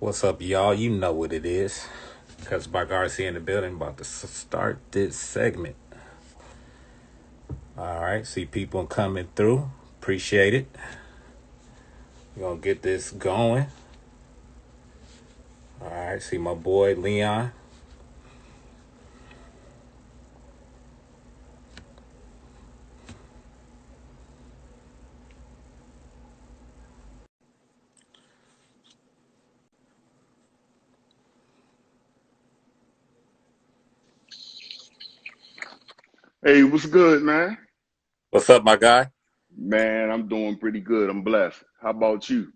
What's up, y'all? You know what it is. Because by Garcia in the building, about to start this segment. All right, see people coming through. Appreciate it. We're going to get this going. All right, see my boy Leon. Hey, what's good, man? What's up, my guy? Man, I'm doing pretty good. I'm blessed. How about you?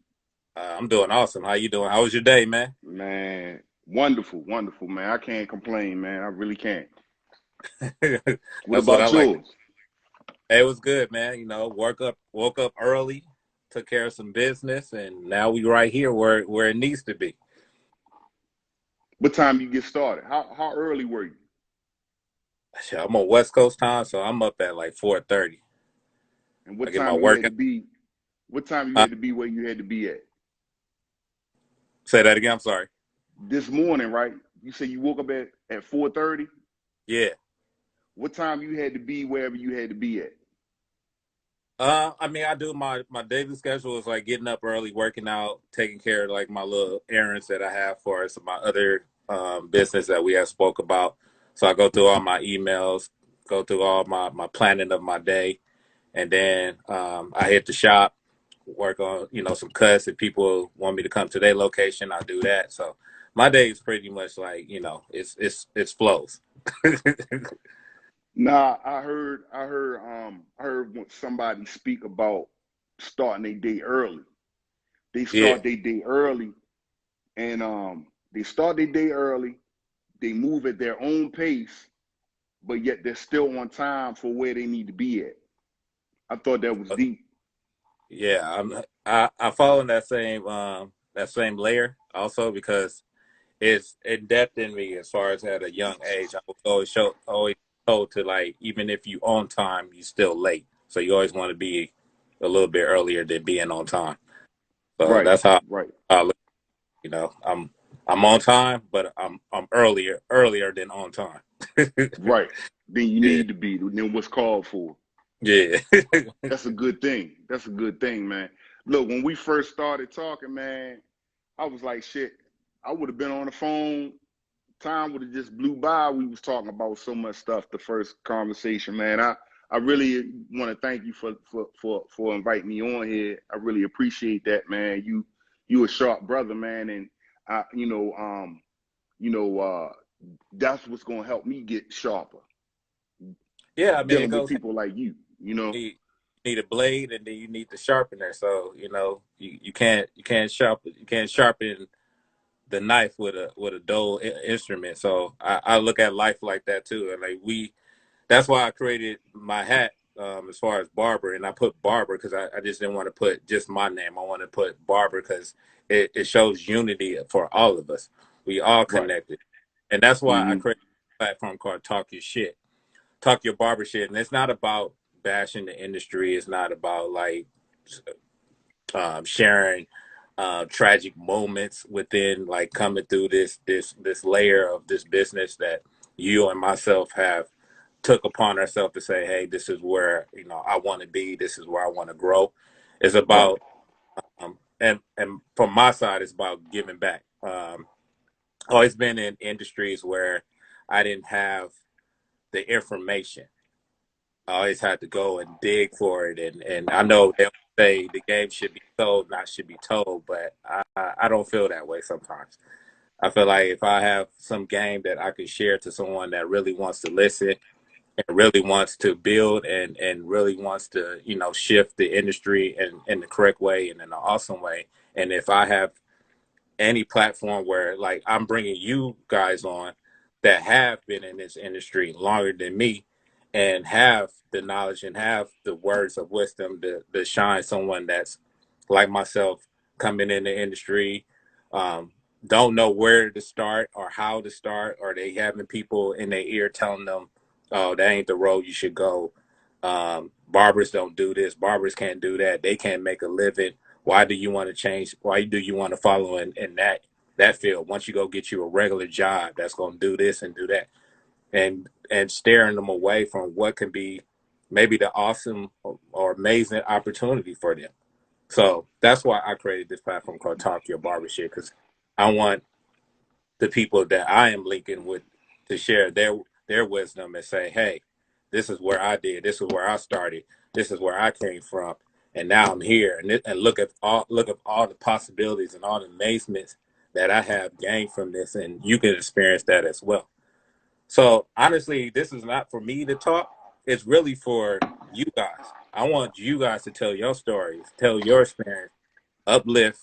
I'm doing awesome. How you doing? How was your day, man? Man, wonderful, wonderful, man. I can't complain, man. I really can't. What That's what I about like. yours? Hey, it was good, man. Woke up early, took care of some business, and now we right here where it needs to be. What time you get started? How early were you? Shit, I'm on West Coast time, so I'm up at like 4:30. And I what get my time you had workout. to be? What time you Huh? had to be where you had to be at? Say that again. I'm sorry. This morning, right? You say you woke up at 4:30? Yeah. What time you had to be wherever you had to be at? I mean, I do my daily schedule is like getting up early, working out, taking care of like my little errands that I have for us, my other business that we have spoke about. So I go through all my emails, go through all my planning of my day, and then I hit the shop, work on some cuts. If people want me to come to their location, I do that. So my day is pretty much like it's flows. Nah, I heard somebody speak about starting their day early. They Yeah. start their day early and they start their day early, they move at their own pace, but yet they're still on time for where they need to be at. I thought that was deep. Yeah, I fall in that same layer also because it's in depth in me as far as at a young age. I was always told to like even if you on time, you still late. So you always want to be a little bit earlier than being on time. So Right, that's how right, I look. I'm on time, but I'm earlier than on time. right. Then you Yeah, need to be, then what's called for. yeah, That's a good thing. That's a good thing, man. Look, when we first started talking, man, I was like, shit, I would have been on the phone. Time would have just blew by. We was talking about so much stuff the first conversation, man. I really want to thank you for inviting me on here. I really appreciate that, man. You a sharp brother, man, and I you know that's what's gonna help me get sharper yeah. I mean, it dealing with goes. people like you. Need a blade and then you need the sharpener. So you can't sharpen the knife with a dull instrument. So I look at life like that too. And like that's why I created my hat as far as barber, and I put barber because I just didn't want to put just my name. I want to put barber because it shows unity for all of us. We all Right. connected, and that's why I Hmm. created a platform called Talk Your Shit, talk your barber shit, and it's not about bashing the industry. It's not about like sharing tragic moments within like coming through this layer of this business that you and myself have took upon ourselves to say, hey, this is where I want to be. This is where I want to grow. It's Right. about and from my side, it's about giving back. Always been in industries where I didn't have the information. I always had to go and dig for it, and I know they say the game should be told, not should be told, but I don't feel that way sometimes. I feel like if I have some game that I can share to someone that really wants to listen and really wants to build and really wants to shift the industry in the correct way and in an awesome way, and if I have any platform where like I'm bringing you guys on that have been in this industry longer than me and have the knowledge and have the words of wisdom to shine someone that's like myself coming in the industry, um, don't know where to start or how to start, or they having people in their ear telling them, oh, that ain't the road you should go. Barbers don't do this. Barbers can't do that. They can't make a living. Why do you want to change? Why do you want to follow in that? that field. Once you go get you a regular job that's going to do this and do that, and steering them away from what can be maybe the awesome or amazing opportunity for them. So that's why I created this platform called Talk Your Barbershop, because I want the people that I am linking with to share their wisdom and say, hey, this is where I did, this is where I started, this is where I came from, and now I'm here, and look at all the possibilities and all the amazements that I have gained from this, and you can experience that as well. So honestly, this is not for me to talk. It's really for you guys. I want you guys to tell your stories, tell your experience, uplift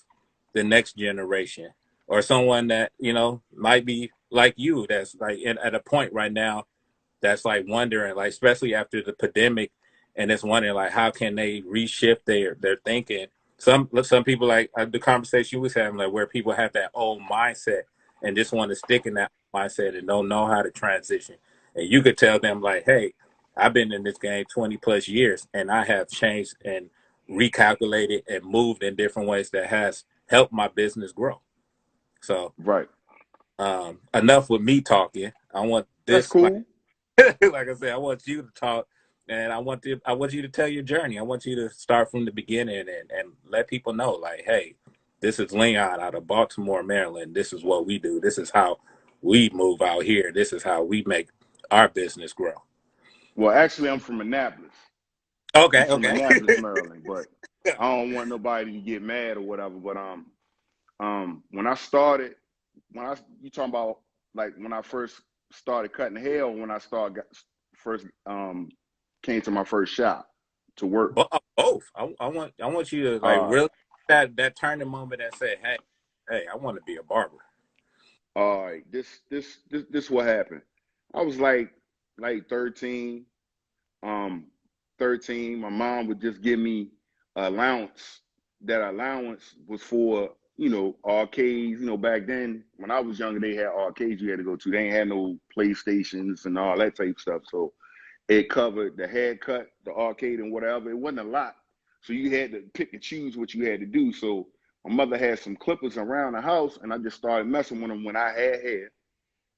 the next generation, or someone that might be like you, that's like at a point right now that's like wondering, like especially after the pandemic, and it's wondering like how can they reshift their thinking. Some people, like the conversation you was having, like where people have that old mindset and just want to stick in that mindset and don't know how to transition. And you could tell them like, hey, I've been in this game 20 plus years, and I have changed and recalculated and moved in different ways that has helped my business grow. So Right. enough with me talking. I want That's this, like cool. like I said, I want you to talk, and I want you to tell your journey. I want you to start from the beginning and let people know, like, hey, this is Leon out of Baltimore, Maryland. This is what we do. This is how we move out here. This is how we make our business grow. Well, actually, I'm from Annapolis. I'm Okay, from okay. Annapolis, Maryland, but I don't want nobody to get mad or whatever. But when I started, you talking about like when I first started cutting hair, or when I first came to my first shop to work. Both. I want you to like Uh, really that turning moment and say, hey, I want to be a barber. all right, this what happened. I was like 13. Um, 13. My mom would just give me allowance. That allowance was for arcades. Back then when I was younger, they had arcades you had to go to. They ain't had no PlayStations and all that type of stuff. So it covered the haircut, the arcade, and whatever. It wasn't a lot, so you had to pick and choose what you had to do. So my mother had some clippers around the house, and I just started messing with them when I had hair,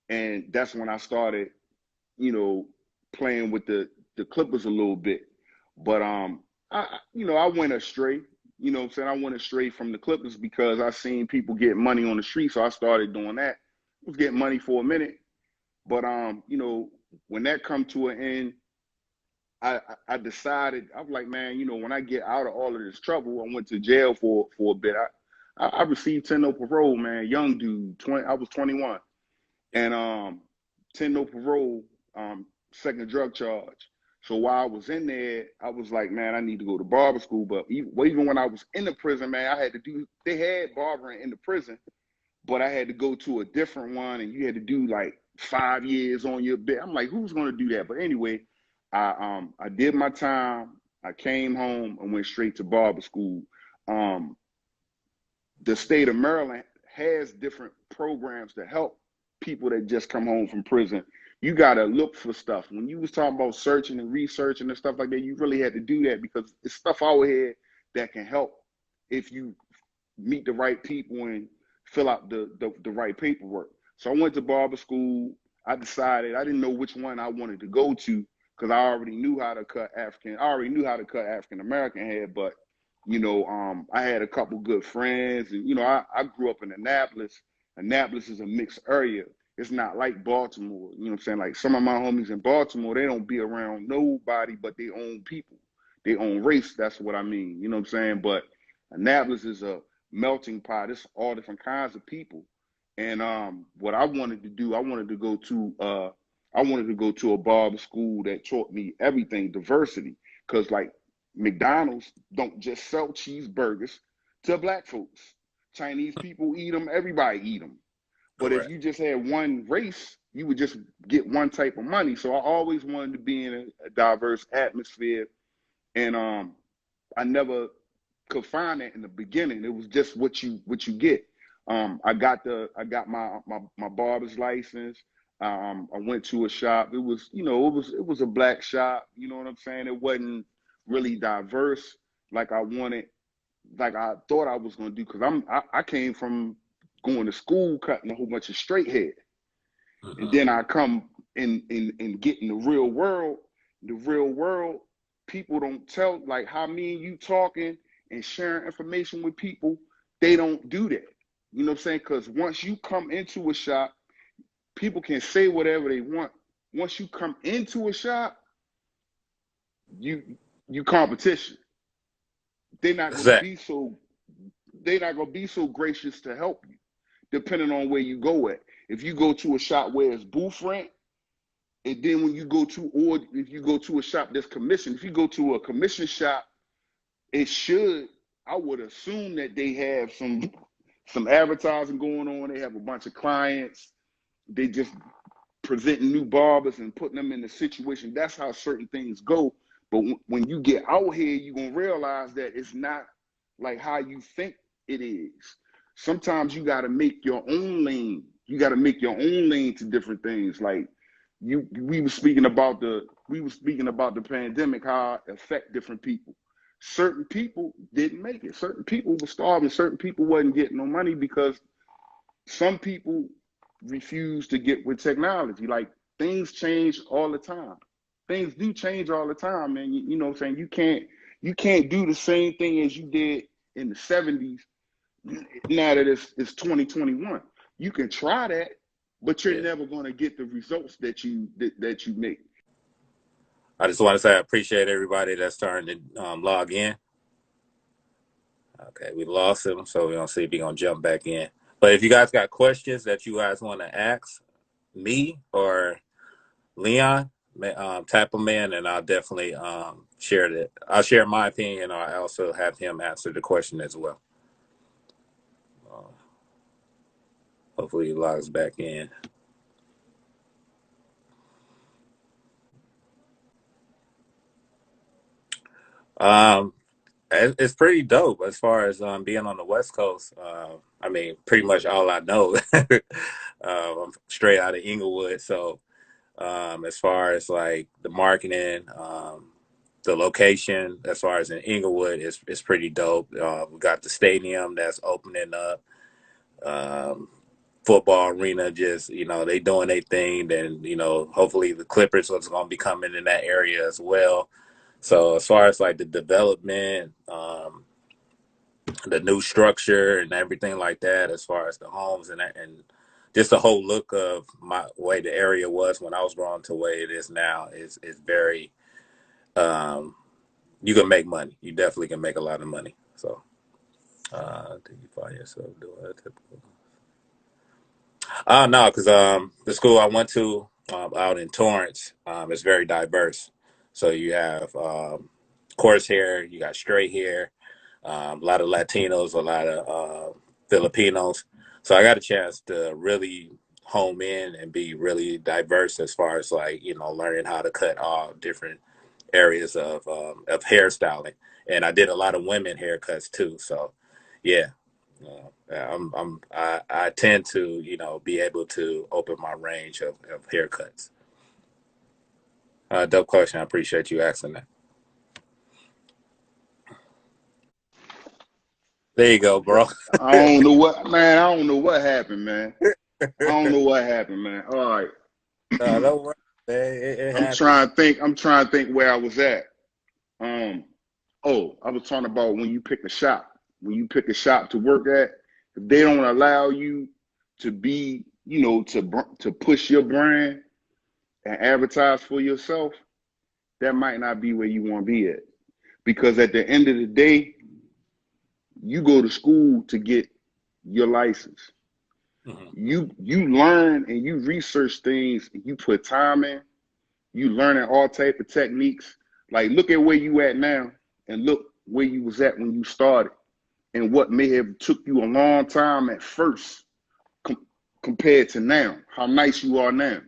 and that's when I started, you know, playing with the clippers a little bit. But I went astray. You know what I'm saying? I went astray from the clippers because I seen people get money on the street, so I started doing that. I was getting money for a minute, but when that come to an end, I decided, I was like, man, when I get out of all of this trouble, I went to jail for a bit. I received 10 no parole, man. Young dude, 20. I was 21, and 10 no parole, second drug charge. So while I was in there, I was like, man, I need to go to barber school. But even when I was in the prison, man, I had to do. They had barbering in the prison, but I had to go to a different one, and you had to do like 5 years on your bit. I'm like, who's gonna do that? But anyway, I did my time. I came home and went straight to barber school. Um, the state of Maryland has different programs to help people that just come home from prison. You gotta look for stuff. When you was talking about searching and researching and stuff like that, you really had to do that because it's stuff out here that can help if you meet the right people and fill out the right paperwork. So I went to barber school. I decided I didn't know which one I wanted to go to because I already knew how to cut African. I already knew how to cut African American hair, but I had a couple good friends, and I grew up in Annapolis. Annapolis is a mixed area. It's not like Baltimore. You know what I'm saying? Like some of my homies in Baltimore, they don't be around nobody but their own people, their own race. That's what I mean. You know what I'm saying? But Annapolis is a melting pot. It's all different kinds of people. And what I wanted to do, I wanted to go to a barber school that taught me everything, diversity. Cause like McDonald's don't just sell cheeseburgers to black folks. Chinese people eat them, everybody eat them. But if Correct. you just had one race, you would just get one type of money. So I always wanted to be in a diverse atmosphere. And I never could find that in the beginning. It was just what you get. I got my barber's license. I went to a shop. It was a black shop. You know what I'm saying? It wasn't really diverse like I wanted, like I thought I was gonna do. Cause I came from going to school cutting a whole bunch of straight hair. And Mm-hmm. then I come and get in the real world. The real world, people don't tell, like how me and you talking and sharing information with people, they don't do that. You know what I'm saying? Because once you come into a shop, people can say whatever they want. Once you come into a shop, you competition. They're not gonna Exactly. be so they're not gonna be so gracious to help you, depending on where you go at. If you go to a shop where it's booth rent, and then when you go to, or if you go to a shop that's commissioned, if you go to a commission shop, it should, I would assume that they have some advertising going on. They have a bunch of clients. They just presenting new barbers and putting them in a situation. That's how certain things go. But when you get out here, you're gonna realize that it's not like how you think it is. Sometimes you gotta make your own lane. You gotta make your own lane to different things. Like we were speaking about the pandemic, how it affect different people. Certain people didn't make it. Certain people were starving. Certain people wasn't getting no money because some people refuse to get with technology. Like things change all the time. Things do change all the time, man. You know what I'm saying? You can't do the same thing as you did in the 70s now that it's 2021. You can try that, but you're Yeah. never going to get the results that you make. I just want to say I appreciate everybody that's starting to log in. Okay, we lost him, so we're gonna see if he's gonna jump back in. But if you guys got questions that you guys want to ask me or Leon, type them in, and I'll definitely share that. I'll share my opinion, or I also have him answer the question as well. Uh, Hopefully, he logs back in. Um, it's pretty dope as far as being on the West Coast. I mean, pretty much all I know. I'm straight out of Inglewood, so as far as like the marketing, the location, as far as in Inglewood, is pretty dope. We got the stadium that's opening up, um, football arena, just they doing their thing. Then hopefully the Clippers was going to be coming in that area as well. So as far as like the development, the new structure and everything like that, as far as the homes and just the whole look of my way the area was when I was growing to the way it is now is very um, you can make money. You definitely can make a lot of money. So do you find yourself doing a typical? No, because the school I went to out in Torrance is very diverse. So you have coarse hair, you got straight hair, a lot of Latinos, a lot of Filipinos. So I got a chance to really home in and be really diverse as far as like learning how to cut all different areas of hairstyling, and I did a lot of women haircuts too. So yeah, I tend to be able to open my range of haircuts. Dope question. I appreciate you asking that. There you go, bro. I don't know what, man. I don't know what happened, man. I don't know what happened, man. All right. No, don't worry, man. It I'm happens. trying to think. I'm trying to think where I was at. Um, oh, I was talking about when you pick a shop. When you pick a shop to work at, if they don't allow you to be, to push your brand and advertise for yourself, that might not be where you want to be at. Because at the end of the day, you go to school to get your license. Hmm. You learn and you research things. You put time in. You learning all type of techniques. Like look at where you at now, and look where you was at when you started, and what may have took you a long time at first compared to now. How nice you are now.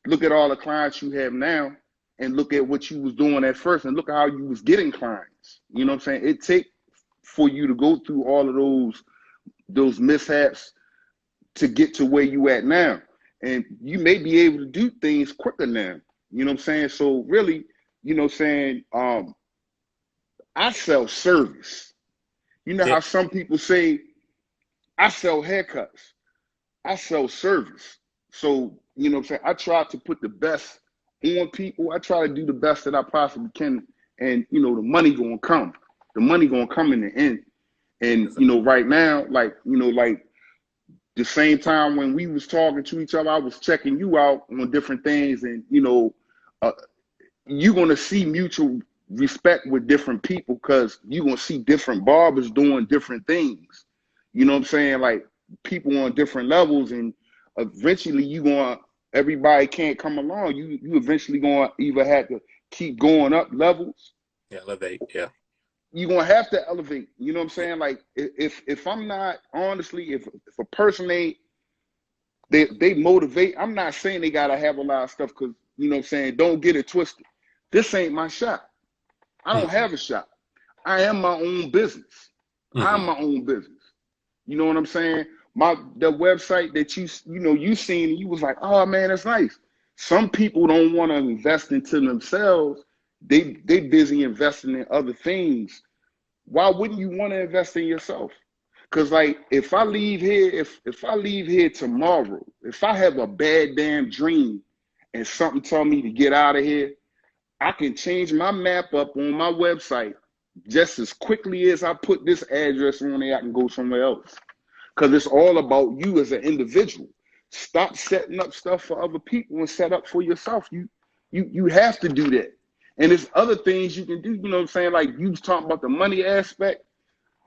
Look at all the clients you have now, and look at what you was doing at first, and look at how you was getting clients. You know what I'm saying? It take for you to go through all of those mishaps to get to where you at now. And you may be able to do things quicker now. You know what I'm saying? So really, I sell service. You know Yeah. how some people say, I sell haircuts. I sell service. So, you know what I'm saying? I try to put the best on people. I try to do the best that I possibly can. And, you know, the money gonna come. The money gonna come in the end. And, you know, right now, like, you know, like the same time when we was talking to each other, I was checking you out on different things. And, you know, uh, you're gonna see mutual respect with different people because you're gonna see different barbers doing different things. You know what I'm saying? Like people on different levels, and eventually you gonna everybody can't come along. You eventually gonna either have to keep going up levels. Yeah, elevate. Yeah. You're gonna have to elevate. You know what I'm Yeah. saying? Like if I'm not honestly, if a person ain't they motivate. I'm not saying they gotta have a lot of stuff because you know what I'm saying. Don't get it twisted. This ain't my shop. I don't Mm-hmm. have a shop. I am my own business. I'm Mm-hmm. my own business. You know what I'm saying? The website that you know you seen and you was like, oh man, that's nice. Some people don't want to invest into themselves. They busy investing in other things. Why wouldn't you want to invest in yourself? Cause like if I leave here, if I leave here tomorrow, if I have a bad damn dream and something tell me to get out of here, I can change my map up on my website just as quickly as I put this address on there. I can go somewhere else because it's all about you as an individual. Stop setting up stuff for other people and set up for yourself. You have to do that. And there's other things you can do. You know what I'm saying? Like you was talking about the money aspect.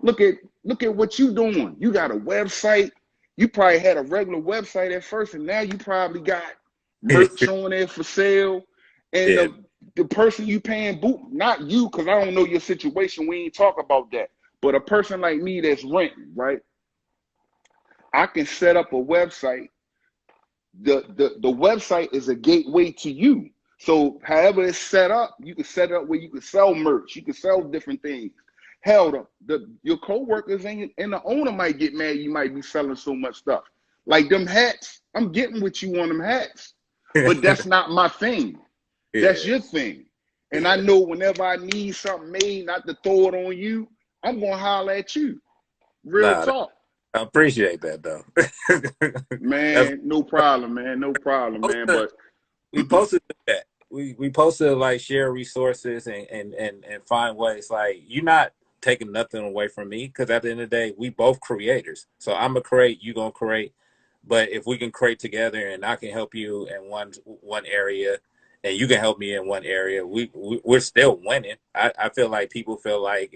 Look at look at what you doing. You got a website. You probably had a regular website at first, and now you probably got merch on there for sale. And Yeah. the person you paying boot, not you, because I don't know your situation. We ain't talk about that. But a person like me that's renting, right? I can set up a website. The website is a gateway to you. So however it's set up, you can set it up where you can sell merch, you can sell different things. Hell, your coworkers and the owner might get mad. You might be selling so much stuff. Like them hats, I'm getting with you on them hats, but that's not my thing. That's Yeah. your thing. And I Yeah. know whenever I need something made, not to throw it on you, I'm gonna holler at you. Real Nah, talk. I appreciate that though. That's Man, no problem, man. No problem, man. But we posted that. We posted like share resources and find ways. Like you're not taking nothing away from me because at the end of the day, we both creators. So I'm gonna create, you gonna create. But if we can create together and I can help you in one area and you can help me in one area, we're still winning. I feel like people feel like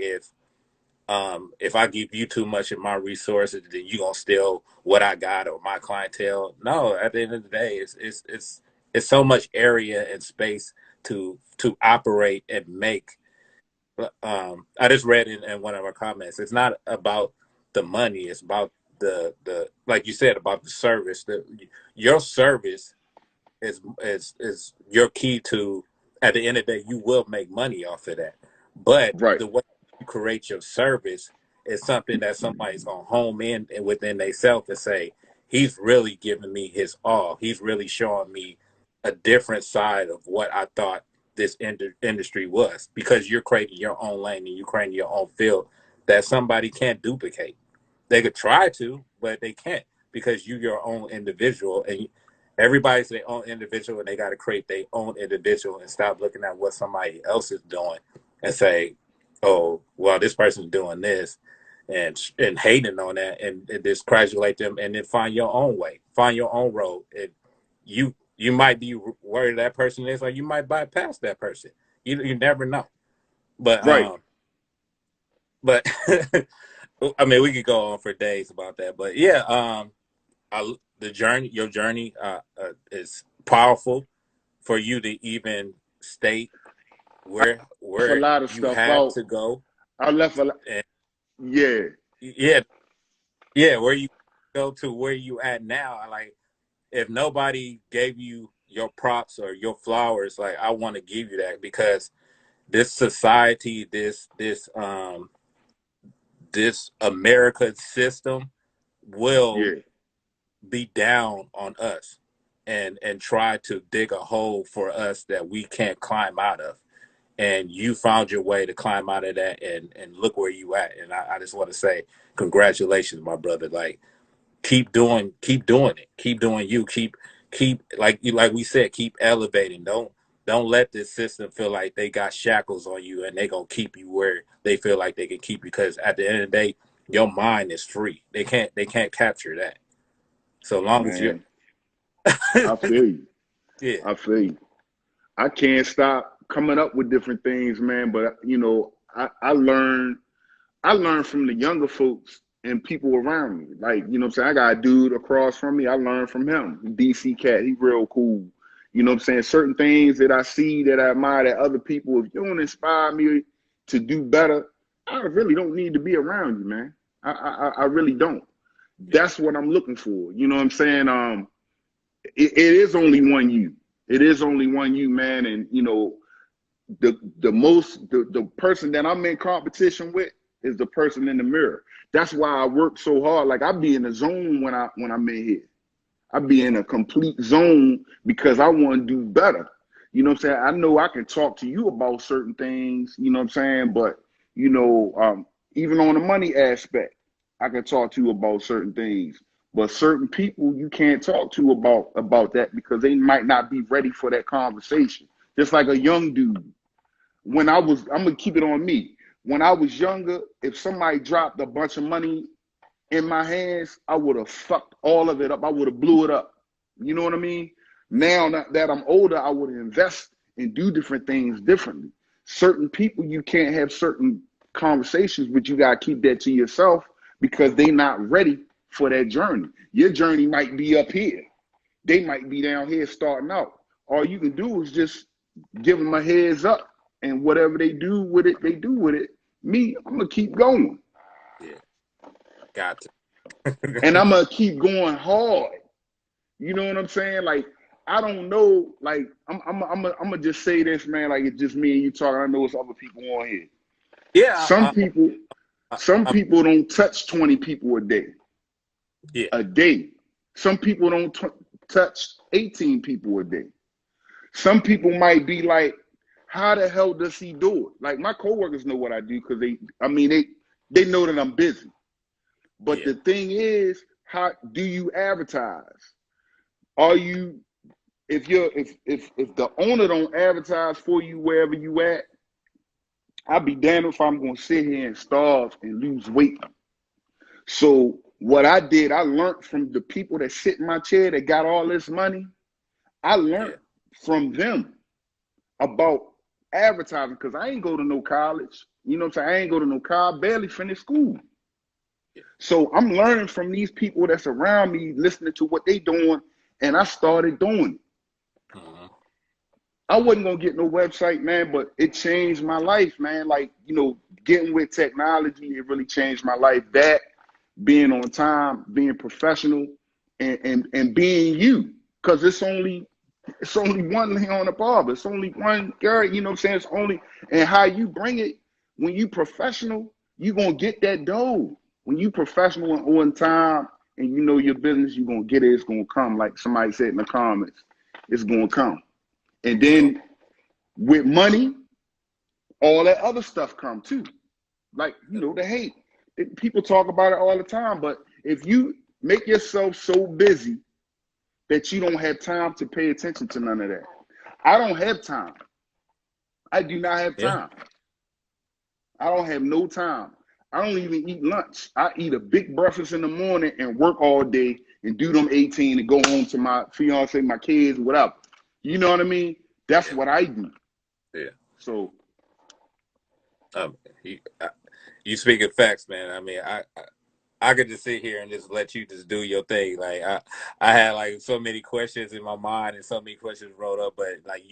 if I give you too much of my resources, then you gonna steal what I got or my clientele. No, at the end of the day, it's so much area and space to operate and make. I just read in one of our comments. It's not about the money. It's about the like you said about the service. Your service is your key to. At the end of the day, you will make money off of that. But right, the way you create your service is something that somebody's gonna home in and within themselves and say, he's really giving me his all. He's really showing me a different side of what I thought this industry was because you're creating your own lane and you're creating your own field that somebody can't duplicate. They could try to, but they can't because you're your own individual and everybody's their own individual and they got to create their own individual and stop looking at what somebody else is doing and say, oh, well, this person's doing this and hating on that and discredit them and then find your own way, find your own road. And you might be where that person is, or you might bypass that person. You never know. But right. but I mean, we could go on for days about that. But yeah, the journey, your journey, is powerful for you to even state Left a where lot of you stuff had out. to go, I left a lot. and Yeah, yeah, yeah, where you go to where you at now. Like, if nobody gave you your props or your flowers, like I want to give you that because this society, this American system will yeah, be down on us and try to dig a hole for us that we can't climb out of. and you found your way to climb out of that, and look where you at. And I just want to say congratulations, my brother. Like, keep doing it, keep doing you, keep like we said, keep elevating. Don't let this system feel like they got shackles on you and they gonna keep you where they feel like they can keep you, because at the end of the day, your mind is free. They can't capture that. So long as you're Man, I feel you. yeah, I feel you. I can't stop coming up with different things, man. But I learned from the younger folks and people around me. Like, you know what I'm saying? I got a dude across from me. I learned from him. DC cat. He real cool. You know what I'm saying? Certain things that I see that I admire that other people, if you don't inspire me to do better, I really don't need to be around you, man. I really don't. yeah, That's what I'm looking for. You know what I'm saying? It is only one you. It is only one you, man. And the person that I'm in competition with is the person in the mirror. That's why I work so hard. Like, I be in the zone when I'm in here. I be in a complete zone because I want to do better. You know what I'm saying? I know I can talk to you about certain things, you know what I'm saying? But, even on the money aspect, I can talk to you about certain things. But certain people you can't talk to about that because they might not be ready for that conversation. Just like a young dude. I'm gonna keep it on me. When I was younger, if somebody dropped a bunch of money in my hands, I would have fucked all of it up. I would have blew it up. You know what I mean? Now that I'm older, I would invest and do different things differently. Certain people, you can't have certain conversations, but you gotta keep that to yourself because they not ready for that journey. Your journey might be up here. They might be down here starting out. All you can do is just give them a heads up, and whatever they do with it, they do with it. Me, I'm gonna keep going, yeah. Got and to. I'm gonna keep going hard. You know what I'm saying? Like, I don't know. Like, I'm gonna just say this, man. Like, it's just me and you talking. I know it's other people on here. Yeah, Some people, some I, people don't touch 20 people a day. yeah, A day. Some people don't touch 18 people a day. Some people might be like, how the hell does he do it? Like, my coworkers know what I do because they know that I'm busy. But yeah, the thing is, how do you advertise? Are you if the owner don't advertise for you wherever you at, I'll be damned if I'm gonna sit here and starve and lose weight. So what I did, I learned from the people that sit in my chair that got all this money. I yeah, learned from them about advertising because I ain't go to no college. You know what I'm saying? I ain't go to no college, barely finished school. yeah. So I'm learning from these people that's around me, listening to what they doing, and I started doing it. Mm-hmm. I wasn't gonna get no website, man, but it changed my life, man. Like, getting with technology, it really changed my life. That being on time, being professional, and being you. Cause it's only one thing on the barber. It's only one girl, you know what I'm saying? It's only and how you bring it when you professional, you gonna get that dough. When you professional and on time and you know your business, you're gonna get it, it's gonna come. Like somebody said in the comments, it's gonna come. And So then with money, all that other stuff come too. Like, the hate. People talk about it all the time, but if you make yourself so busy that you don't have time to pay attention to none of that. I don't have time. I do not have yeah, time. I don't have no time. I don't even eat lunch. I eat a big breakfast in the morning and work all day and do them 18 and go home to my fiance, my kids, whatever. You know what I mean? That's yeah, what I do. yeah. So, Um, you, you speaking facts, man. I mean, I could just sit here and just let you just do your thing. Like, I had like so many questions in my mind and so many questions wrote up, but like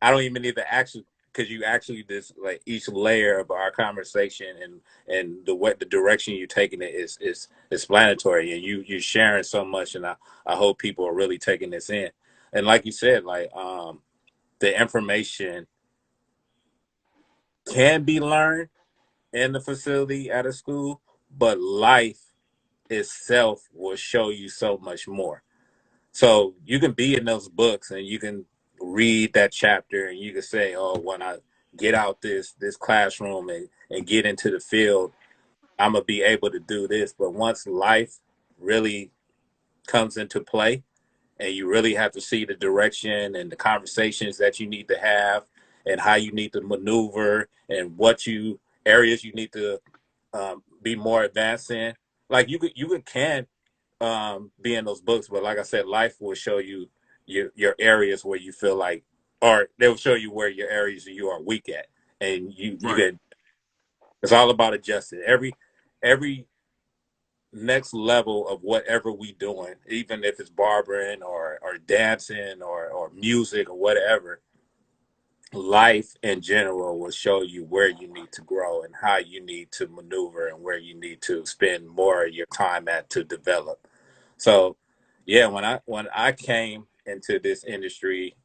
I don't even need to actually, because you actually just like each layer of our conversation and the direction you're taking it is explanatory, and you're sharing so much, and I hope people are really taking this in. And like you said, like the information can be learned in the facility at a school, but life itself will show you so much more. So you can be in those books and you can read that chapter and you can say, oh, when I get out this classroom and get into the field, I'm gonna be able to do this. But once life really comes into play, and you really have to see the direction and the conversations that you need to have, and how you need to maneuver, and what you areas you need to be more advanced in. Like you can be in those books, but like I said, life will show you your areas where you feel like, or they will show you where your areas you are weak at, and you Right. get. It's all about adjusting. Every next level of whatever we doing, even if it's barbering or dancing or music or whatever, life in general will show you where you need to grow and how you need to maneuver and where you need to spend more of your time at to develop. So, yeah, when I came into this industry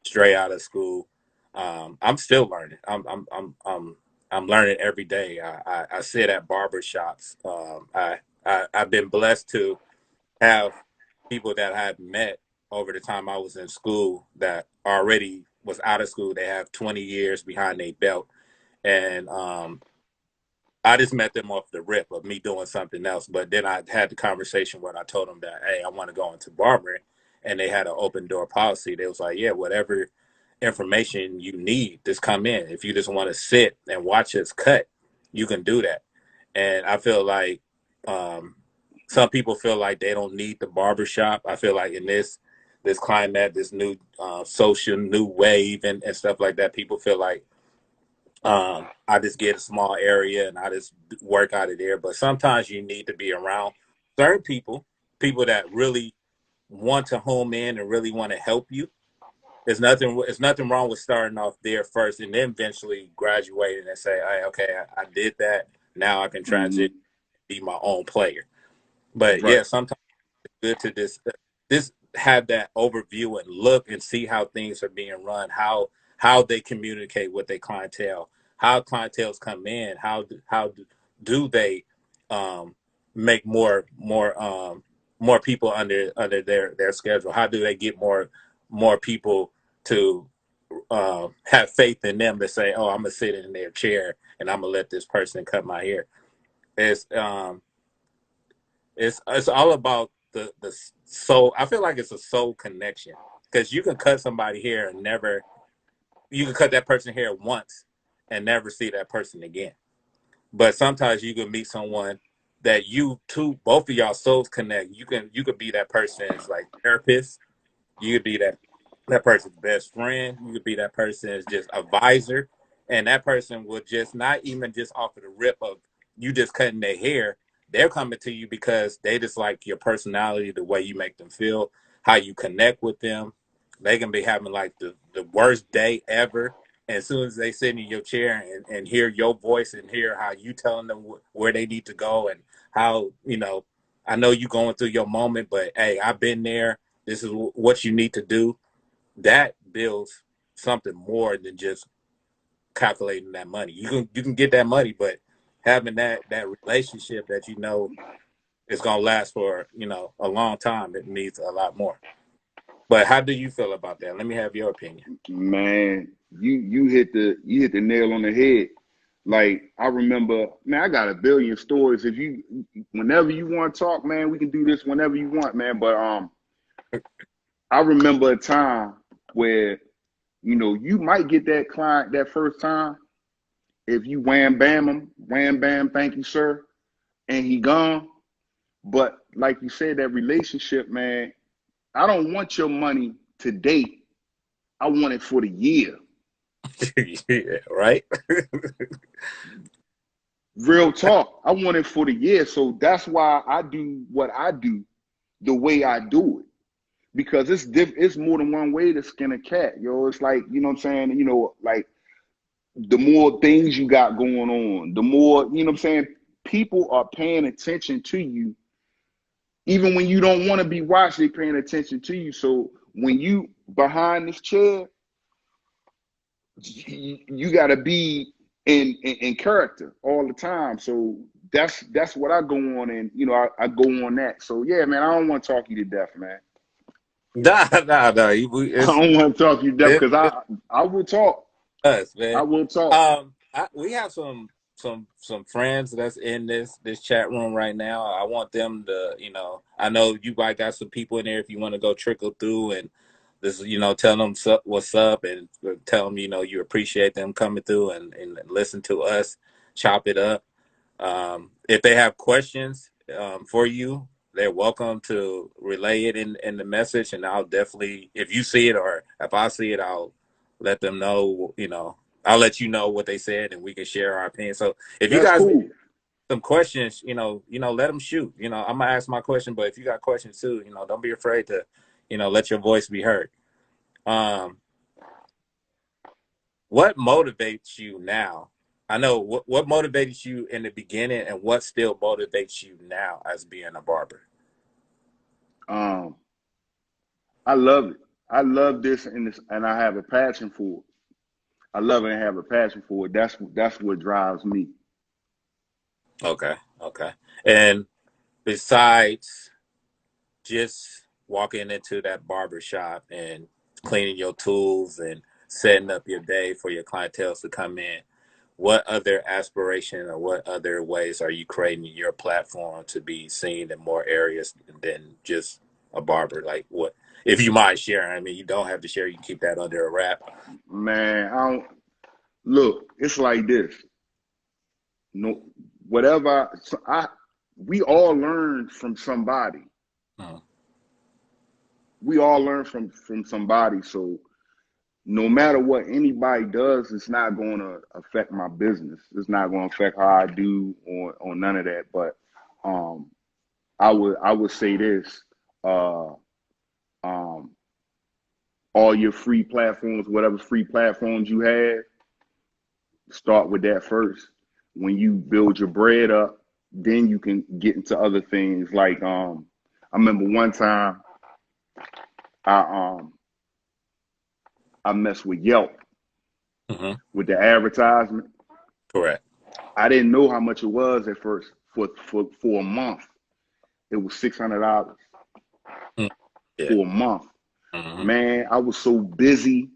straight out of school, I'm still learning. I'm learning every day. I sit at barbershops. I've been blessed to have people that I've met over the time I was in school that already was out of school. They have 20 years behind their belt, and I just met them off the rip of me doing something else. But then I had the conversation where I told them that, hey, I want to go into barbering, and they had an open door policy. They was like, yeah, whatever information you need, just come in. If you just want to sit and watch us cut, you can do that. And I feel like um, some people feel like they don't need the barbershop. I feel like in this climate, this new social new wave and stuff like that, people feel like I just get a small area and I just work out of there. But sometimes you need to be around certain people that really want to home in and really want to help you. There's nothing wrong with starting off there first and then eventually graduating and say, hey, okay, I did that. Now I can transition, Hmm. be my own player. But yeah, Right. sometimes good to this have that overview and look and see how things are being run, how they communicate with their clientele, how clientels come in, how do they um, make more people under their schedule? How do they get more people to have faith in them to say, oh, I'm gonna sit in their chair and I'm gonna let this person cut my hair. It's it's all about the soul. I feel like it's a soul connection because you can cut somebody hair and never you can cut that person hair once and never see that person again. But sometimes you can meet someone that you two both of y'all souls connect. You could be that person's like therapist. You could be that person's best friend. You could be that person's just advisor, and that person will just not even just off of the rip of you just cutting their hair. They're coming to you because they just like your personality, the way you make them feel, how you connect with them. They can be having like the worst day ever. And as soon as they sit in your chair and hear your voice and hear how you telling them where they need to go and how, I know you going through your moment, but hey, I've been there. This is what you need to do. That builds something more than just calculating that money. You can get that money, but having that relationship that is gonna last for a long time, it needs a lot more. But how do you feel about that? Let me have your opinion. Man, you hit the nail on the head. Like I remember, man, I got a billion stories. If you whenever you want to talk, man, we can do this whenever you want, man. But I remember a time where you might get that client that first time if you wham bam him, wham bam, thank you, sir, and he gone. But like you said, that relationship, man, I don't want your money today. I want it for the year. Yeah, right. Real talk. I want it for the year. So that's why I do what I do the way I do it. Because it's more than one way to skin a cat, yo. It's like, you know what I'm saying? Like the more things you got going on, the more, you know what I'm saying? People are paying attention to you. Even when you don't want to be watched, they paying attention to you. So when you behind this chair, you got to be in character all the time. So that's what I go on, and I go on that. So yeah, man, I don't want to talk you to death, man. Nah, nah, nah. I It's don't want to talk you to death it, because it, I will talk. Us, man. I will talk. We have some friends that's in this chat room right now. I want them to, I know you might got some people in there. If you want to go trickle through and this, tell them what's up and tell them, you appreciate them coming through and listen to us chop it up. If they have questions for you, they're welcome to relay it in the message, and I'll definitely, if you see it or if I see it, I'll let them know. I'll let you know what they said, and we can share our opinion. So if you That's guys cool. some questions, let them shoot. I'm gonna ask my question, but if you got questions too, don't be afraid to, let your voice be heard. Um, what motivates you now? I know what motivated you in the beginning and what still motivates you now as being a barber. Um, I love it. I love this, and I have a passion for it. I love it and have a passion for it. That's what drives me. Okay, okay. And besides just walking into that barber shop and cleaning your tools and setting up your day for your clientele to come in, what other aspiration or what other ways are you creating your platform to be seen in more areas than just a barber? Like what, if you mind sharing? I mean, you don't have to share. You can keep that under a wrap. Man, I don't look. It's like this. No, whatever. We all learn from somebody. Mm, We all learn from somebody. So no matter what anybody does, it's not going to affect my business. It's not going to affect how I do or none of that. But um, I would say this. Uh, um, all your free platforms, whatever free platforms you have, start with that first. When you build your bread up, then you can get into other things. Like I remember one time I um I messed with Yelp hmm with the advertisement. Correct. I didn't know how much it was at first. For a month, it was $600 Mm, yeah. for a month. hmm Man, I was so busy.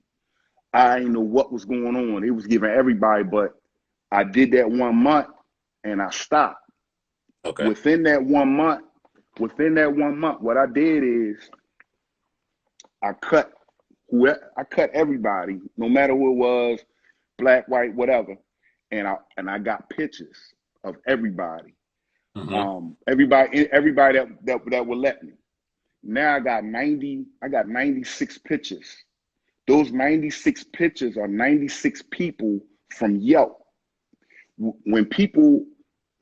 I didn't know what was going on. It was giving everybody, but I did that 1 month and I stopped. Okay. Within that 1 month, what I did is I cut I cut everybody, no matter who it was, black, white, whatever, and I got pictures of everybody. hmm Everybody that would let me. Now I got 96 pictures. Those 96 pictures are 96 people from Yelp. When people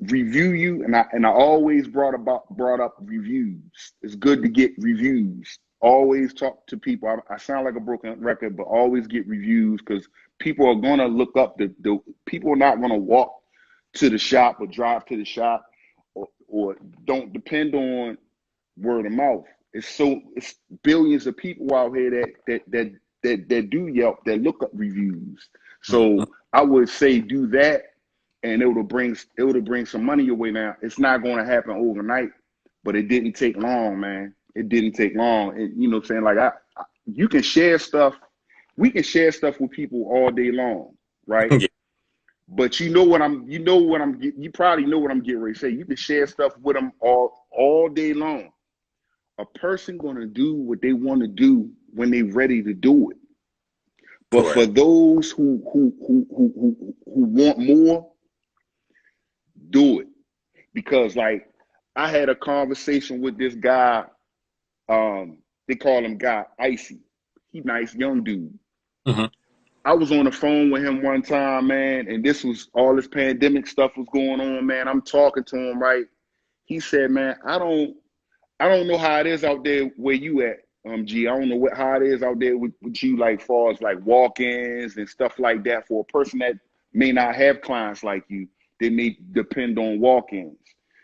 review you, and I always brought up reviews. It's good to get reviews. Always talk to people. I sound like a broken record, but always get reviews because people are gonna look up the people are not gonna walk to the shop or drive to the shop or don't depend on word of mouth. It's billions of people out here that do Yelp, that look up reviews. hmm So I would say do that, and it will bring some money your way. Now it's not going to happen overnight, but it didn't take long, man. It didn't take long. You know what I'm saying? Like you can share stuff. We can share stuff with people all day long, right? yeah. But you probably know what I'm getting ready to say. You can share stuff with them all day long. A person gonna do what they want to do when they ready to do it. But for Correct. those who want more, do it. Because like I had a conversation with this guy, they call him Guy Icy. He nice young dude. hmm I was on the phone with him one time, man, and this was all this pandemic stuff was going on, man. I'm talking to him, right? He said, man, I don't know how it is out there where you at, G. I don't know how it is out there with you, like far as like walk-ins and stuff like that. For a person that may not have clients like you, they may depend on walk-ins.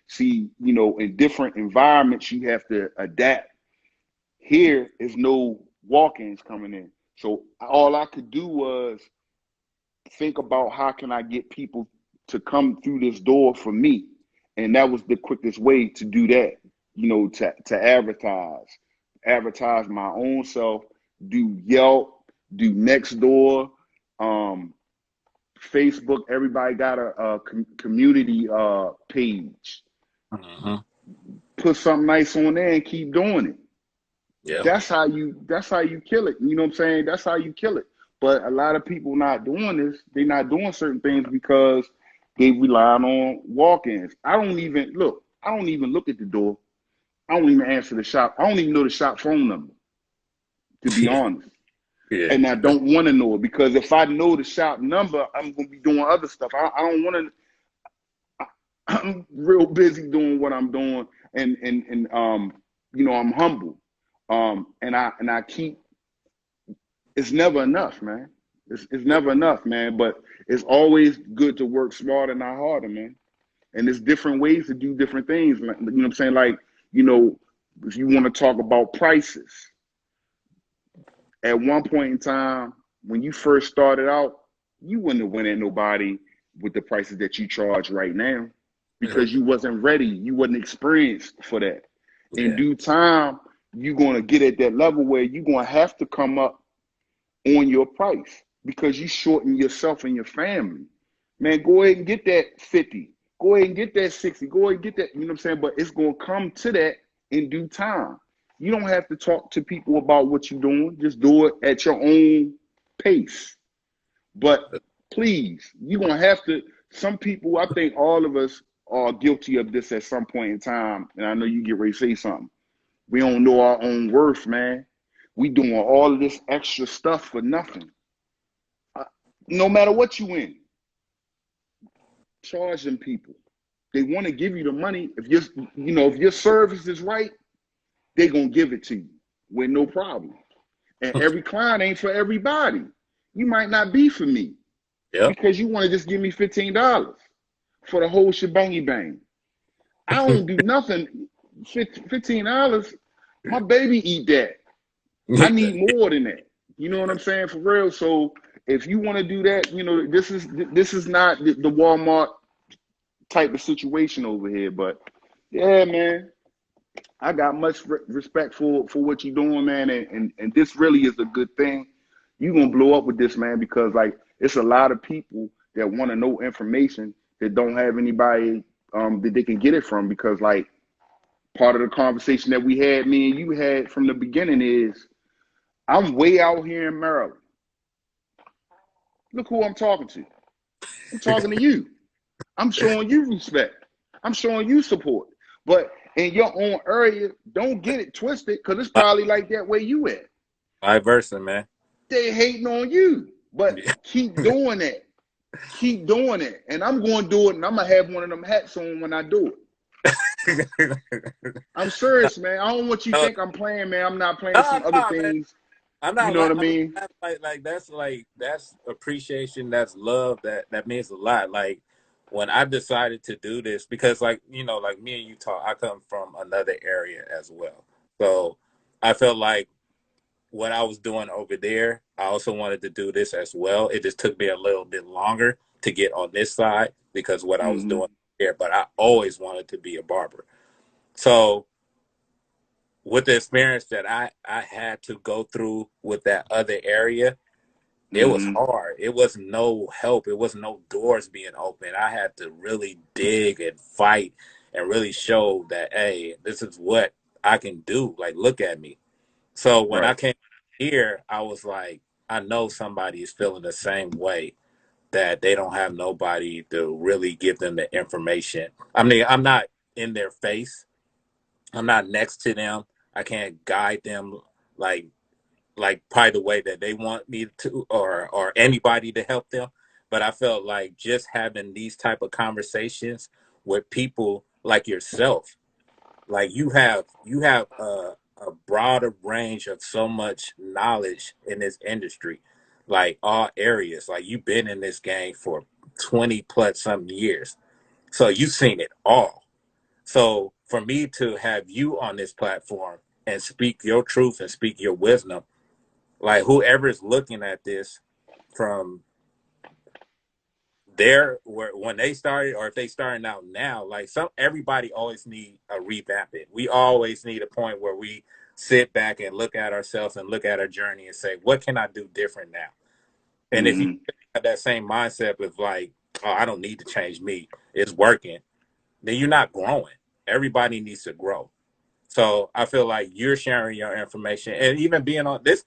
See, in different environments, you have to adapt. Here is no walk-ins coming in, so all I could do was think about how can I get people to come through this door for me, and that was the quickest way to do that. To advertise my own self, do Yelp, do Nextdoor, Facebook, everybody got a community page. Mm-hmm. Put something nice on there and keep doing it. Yeah. That's how you kill it. You know what I'm saying? That's how you kill it. But a lot of people not doing this. They're not doing certain things because they rely on walk-ins. I don't even look. I don't even look at the door. I don't even answer the shop. I don't even know the shop phone number, to be honest. Yeah. And I don't want to know it because if I know the shop number, I'm gonna be doing other stuff. I don't want to. I'm real busy doing what I'm doing, and I'm humble, and I keep. It's never enough, man. It's never enough, man. But it's always good to work smarter, not harder, man. And there's different ways to do different things. You know what I'm saying? Like, if you want to talk about prices, at one point in time, when you first started out, you wouldn't have went at nobody with the prices that you charge right now Yeah. because you wasn't ready. You wasn't experienced for that. In Yeah. due time, you're going to get at that level where you're going to have to come up on your price because you shorten yourself and your family. Man, go ahead and get that 50. Go ahead and get that 60. Go ahead and get that, you know what I'm saying? But it's going to come to that in due time. You don't have to talk to people about what you're doing. Just do it at your own pace. But please, you're going to have to, some people, I think all of us are guilty of this at some point in time. And I know you get ready to say something. We don't know our own worth, man. We doing all of this extra stuff for nothing. No matter what you in, charge them people. They want to give you the money. If your service is right, they gonna give it to you with no problem. And every client ain't for everybody. You might not be for me Yep. because you want to just give me $15 for the whole shebangy bang. I don't do nothing. $15. My baby eat that. I need more than that. You know what I'm saying? For real. So if you want to do that, this is not the Walmart type of situation over here. But yeah, man, I got much respect for what you're doing, man, and this really is a good thing. You're gonna blow up with this, man, because like it's a lot of people that want to know information that don't have anybody that they can get it from because like part of the conversation that we had, me and you had from the beginning is I'm way out here in Maryland. Look who I'm talking to. I'm talking to you. I'm showing you respect. I'm showing you support. But in your own area, don't get it twisted because it's probably like that where you at. Vice versa, man. They hating on you. But Yeah. keep doing it. Keep doing it. And I'm going to do it, and I'm going to have one of them hats on when I do it. I'm serious, man. I don't want you to No, think I'm playing, man. I'm not playing some no, other no, man. things. I'm You not know what I I'm mean? that's appreciation, that's love, that means a lot. Like when I decided to do this, because like me and you talk, I come from another area as well. So I felt like what I was doing over there, I also wanted to do this as well. It just took me a little bit longer to get on this side because what I was Mm-hmm. doing there, but I always wanted to be a barber. So with the experience that I had to go through with that other area, it was Mm-hmm. hard. It was no help. It was no doors being open. I had to really dig and fight and really show that, hey, this is what I can do. Like, look at me. So when I Right. came here, I was like, I know somebody is feeling the same way that they don't have nobody to really give them the information. I mean, I'm not in their face. I'm not next to them. I can't guide them like probably the way that they want me to or anybody to help them. But I felt like just having these type of conversations with people like yourself, like you have a broader range of so much knowledge in this industry, like all areas. Like you've been in this game for 20 plus some years. So you've seen it all. So for me to have you on this platform and speak your truth and speak your wisdom, like whoever is looking at this from when they started or if they starting out now, like everybody always need a revamping. We always need a point where we sit back and look at ourselves and look at our journey and say, what can I do different now? And if you Mm-hmm. have that same mindset of like, oh, I don't need to change me. It's working. Then you're not growing. Everybody needs to grow. So I feel like you're sharing your information and even being on this,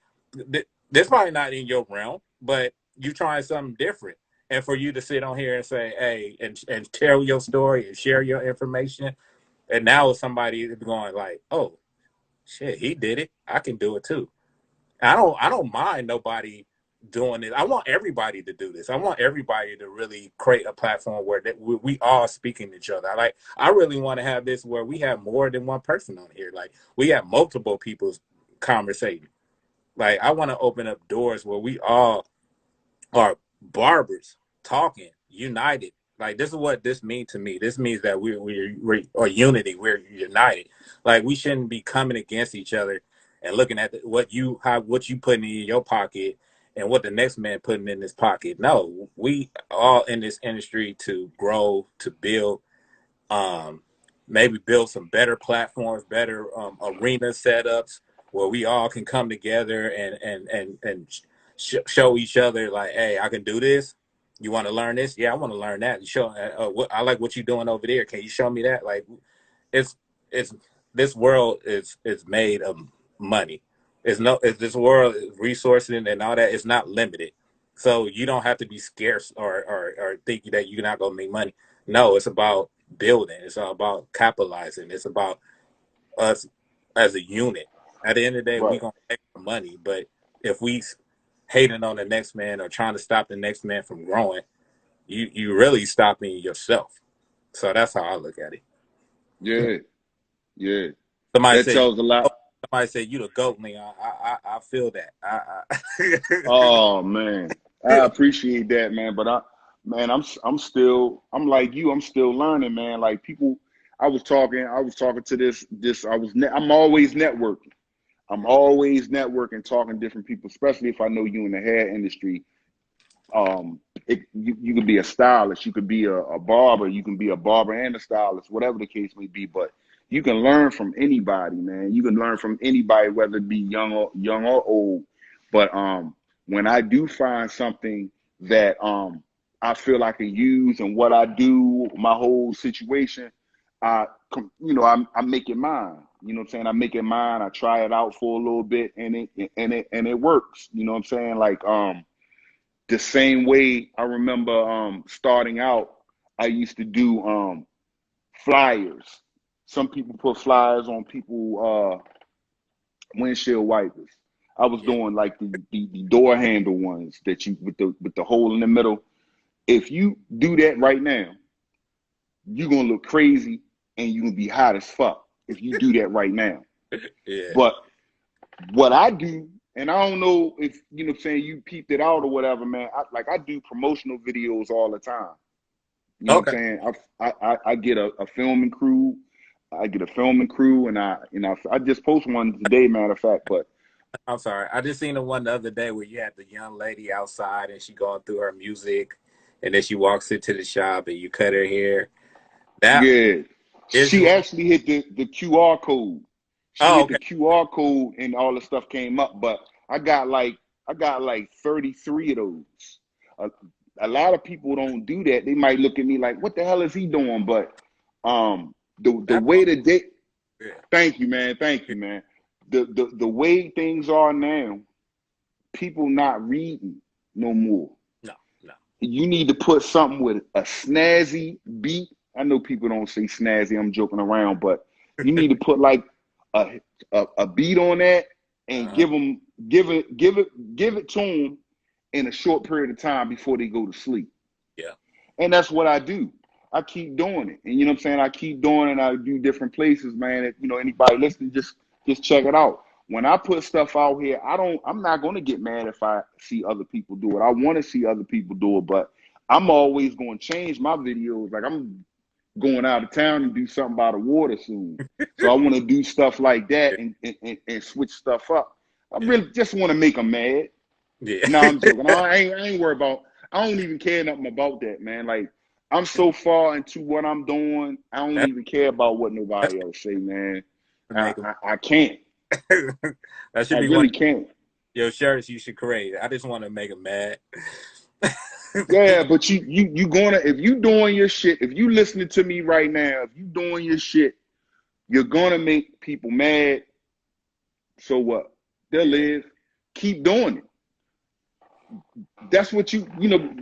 this probably not in your realm, but you trying something different. And for you to sit on here and say, hey, and tell your story and share your information. And now somebody going like, oh, shit, he did it. I can do it too. I don't mind nobody doing it. I want everybody to do this. I want everybody to really create a platform where we all speaking to each other. I really want to have this where we have more than one person on here. Like we have multiple people conversating. Like I want to open up doors where we all are barbers talking, united. Like this is what this means to me. This means that we're or unity. We're united. Like we shouldn't be coming against each other and looking at what you putting in your pocket and what the next man putting in his pocket. No, we all in this industry to grow, to build, um, maybe build some better platforms, better arena setups where we all can come together and show each other like, hey, I can do this. You want to learn this? Yeah, I want to learn that. You show I like what you're doing over there. Can you show me that? Like, it's it's this world is made of money. It's this world resources and all that is not limited. So you don't have to be scarce or think that you're not gonna make money. No, it's about building. It's all about capitalizing. It's about us as a unit. At the end of the day, we Right. gonna make money, but if we hating on the next man or trying to stop the next man from growing, you really stopping yourself. So that's how I look at it. Yeah. Yeah. Somebody That say you tells a lot. somebody say you the goat, man. I feel that. Oh man, I appreciate that, man. But man, I'm like you. I'm still learning, man. Like people, I was talking to I'm always networking. I'm always networking, talking to different people, especially if I know you in the hair industry. You could be a stylist, you could be a barber, you can be a barber and a stylist, whatever the case may be. But you can learn from anybody, man. You can learn from anybody, whether it be young or old. But when I do find something that I feel I can use and what I do, my whole situation, I I make it mine. You know what I'm saying? I make it mine. I try it out for a little bit, and it works. You know what I'm saying? Like the same way I remember starting out, I used to do flyers. Some people put flyers on people windshield wipers. I was Yeah. doing like the door handle ones that you with the hole in the middle. If you do that right now, you're gonna look crazy and you're gonna be hot as fuck if you do that right now. Yeah. But what I do, and I don't know if you know what I'm saying you peeped it out or whatever, man. I do promotional videos all the time. You know what I'm Okay. saying? I get a filming crew. I get a filming crew, and I just post one today, matter of fact. But I'm sorry. I just seen the one the other day where you had the young lady outside and she going through her music, and then she walks into the shop and you cut her hair. That yeah, she visual. actually hit the QR code. She Oh, hit the okay. QR code, and all the stuff came up. But I got like 33 of those. A, a lot of people don't do that. They might look at me like, "What the hell is he doing?" But the That's way that they yeah. thank you, man. Thank you, man. The way things are now, people not reading no more. No, no. You need to put something with a snazzy beat. I know people don't say snazzy. I'm joking around, but you need to put like a a beat on that and Uh-huh. give it to them in a short period of time before they go to sleep. Yeah. And that's what I do. I keep doing it. And you know what I'm saying? I keep doing it and I do different places, man. If, anybody listening, just check it out. When I put stuff out here, I'm not gonna get mad if I see other people do it. I wanna see other people do it, but I'm always gonna change my videos. Like I'm going out of town and do something by the water soon. So I wanna do stuff like that Yeah. and switch stuff up. I Yeah. really just wanna make them mad. Yeah. No, I'm joking. I ain't worried about. I don't even care nothing about that, man. Like I'm so far into what I'm doing, I don't That's even care about what that's nobody else say, man. to I make them. I, I can't. That I should be one really of can't. your shirts you should create. I just want to make them mad. Yeah, but you gonna, if you doing your shit, if you listening to me right now, if you doing your shit, you're gonna make people mad. So what? They'll Yeah, live. Keep doing it. That's what you know.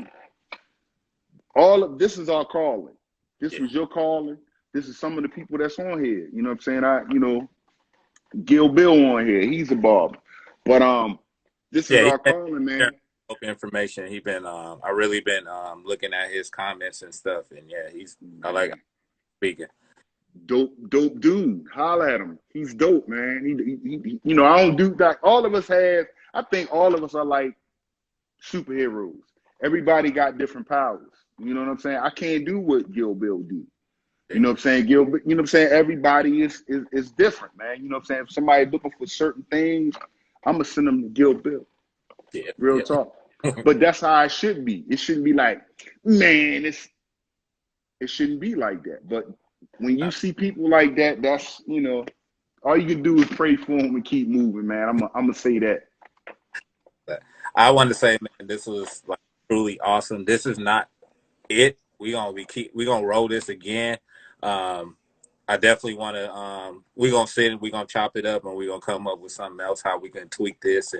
All of this is our calling. This yeah, was your calling. This is some of the people that's on here. You know what I'm saying? Gil Bill on here. He's a barber. But this is yeah. He our been calling, sharing man. open information. He been I really been looking at his comments and stuff, and yeah, I like Man, speaking. dope dude. Holla at him. He's dope, man. I don't do that. All of us have. I think all of us are like superheroes. Everybody got different powers. You know what I'm saying? I can't do what Gil Bill do. You Yeah, know what I'm saying? Gil, you know what I'm saying? Everybody is different, man. You know what I'm saying? If somebody looking for certain things, I'm gonna send them to Gil Bill. yeah, Real yeah. talk. But that's how it should be. It shouldn't be like, man, it shouldn't be like that. But when you see people like that, that's all you can do is pray for them and keep moving, man. I'm gonna say that. I want to say, man, this was like truly awesome. This is not it. We gonna roll this again. Um, I definitely want to. We're gonna sit and we're gonna chop it up, and we're gonna come up with something else how we can tweak this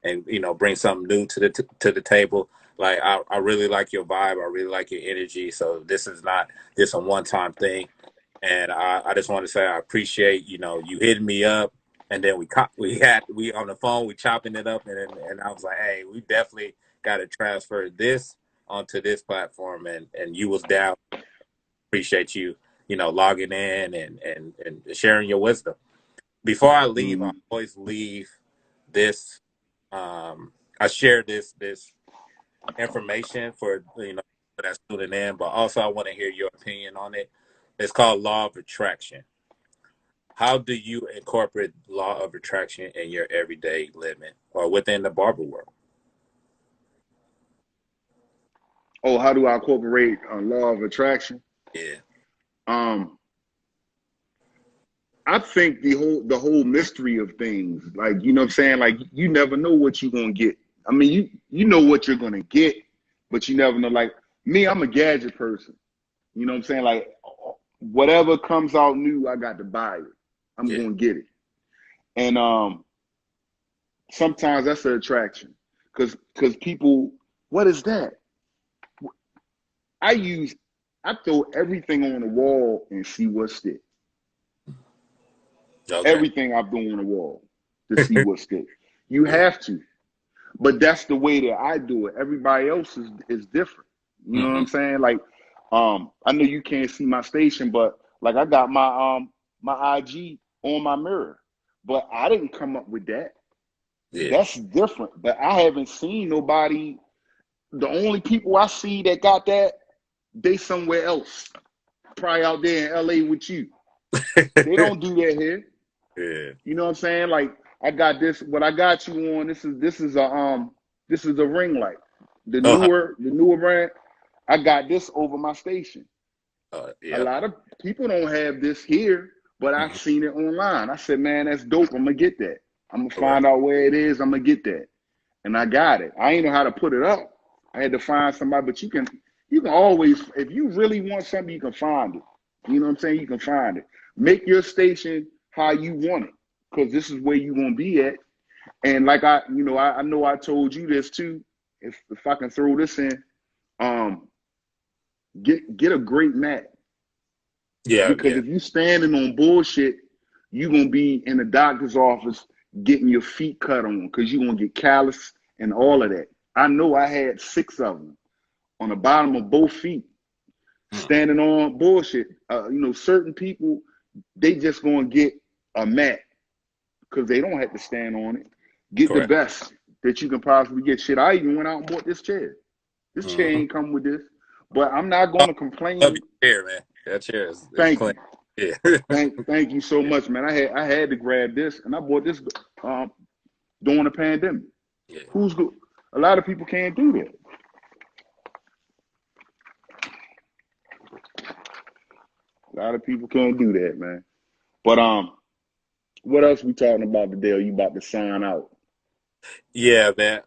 and bring something new to the table. Like I really like your vibe. I really like your energy. So this is not just a one time thing. And I just want to say I appreciate you hitting me up, and then we on the phone, we chopping it up, and I was like, hey, we definitely got to transfer this onto this platform, and you was down. Appreciate you, logging in and sharing your wisdom. Before I leave, I Mm, always leave this. I share this information for that's tuning in, but also I want to hear your opinion on it. It's called Law of Attraction. How do you incorporate law of attraction in your everyday living or within the barber world? oh, how do I incorporate law of attraction? Yeah, Um, I think the whole mystery of things, like what I'm saying, like you never know what you're gonna get. I mean, you know what you're gonna get, but you never know. Like me, I'm a gadget person. You know what I'm saying? Like whatever comes out new, I got to buy it. I'm yeah, gonna get it. And sometimes that's an attraction. Cause people, what is that? I use I throw everything on the wall and see what sticks. okay. Everything I throw on the wall to see what sticks. You Yeah. have to. But that's the way that I do it. Everybody else is different. You know what Hmm. I'm saying? Like, I know you can't see my station, but like I got my IG on my mirror, but I didn't come up with that. Yeah. That's different. But I haven't seen nobody. The only people I see that got that, they somewhere else, probably out there in LA with you. They don't do that here. Yeah. You know what I'm saying? Like I got this. What I got you on. This is a ring light. Uh-huh. The newer brand. I got this over my station. A Yep. lot of people don't have this here, but I've Hmm. seen it online. I said, man, that's dope. I'm gonna get that. I'm gonna Correct. find out where it is. I'm gonna get that, and I got it. I ain't know how to put it up. I had to find somebody, but you can always, if you really want something, you can find it. You know what I'm saying? You can find it. Make your station how you want it, because this is where you gonna be at. And like I know I told you this too. If I can throw this in, um, get a great mat, Yeah. because Yeah. if you standing on bullshit, you gonna be in the doctor's office getting your feet cut on because you gonna get callous and all of that. I know I had 6 of them on the bottom of both feet Mm. standing on bullshit. Certain people, they just gonna get a mat because they don't have to stand on it. Get the Correct. best that you can possibly get. Shit, I even went out and bought this chair. This chair Hmm. ain't come with this, but I'm not Oh, gonna love complain. your chair, man. That chair is Thank clean. you, Yeah. thank you so Yeah. much, man. I had to grab this, and I bought this um, during the pandemic. Yeah. Who's good? A lot of people can't do that. A lot of people can't do that, man. But what else we talking about today? Are you about to sign out? Yeah, man.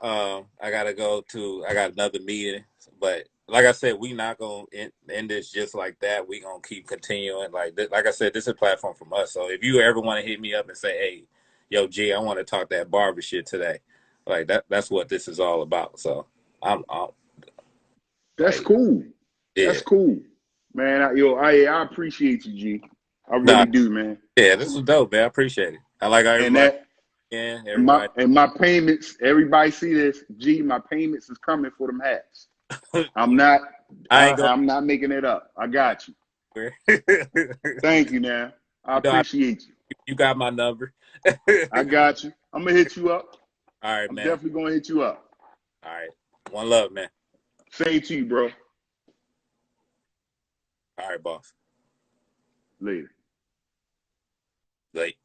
I gotta go to. I got another meeting, but like I said, we not gonna end this just like that. We gonna keep continuing. Like I said, this is a platform from us. So if you ever want to hit me up and say, "Hey, yo, G, I want to talk that barber shit today," like that's what this is all about. So I'm That's like, cool. yeah, That's cool, man. I appreciate you, G. I nah, really do, man. yeah, this was dope, man. I appreciate it. I like how And everybody, that yeah, and my everybody. and my payments. Everybody see this, G. My payments is coming for them hats. I'm not. I ain't going I'm not making it up. I got you. anywhere. Thank you, now. I You know, appreciate you. you got my number. I got you. I'm gonna hit you up. All right, I'm man. definitely gonna hit you up. All right. One love, man. Same to you, bro. All right, boss. Later. Late.